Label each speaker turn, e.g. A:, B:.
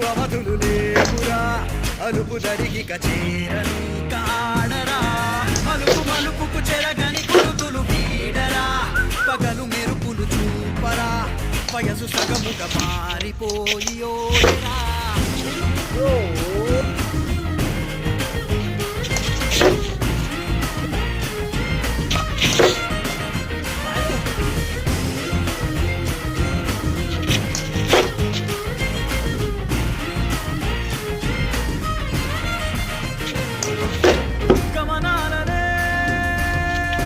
A: అవధులు లేవురా అలుపు దరిగిక చేరని కాడరా మలుపు మలుపుకు చెరగని కొడుతులు వీడరా పగలు మెరుపులు చూపరా వయసు సగముగా మారిపోయి ఓడరా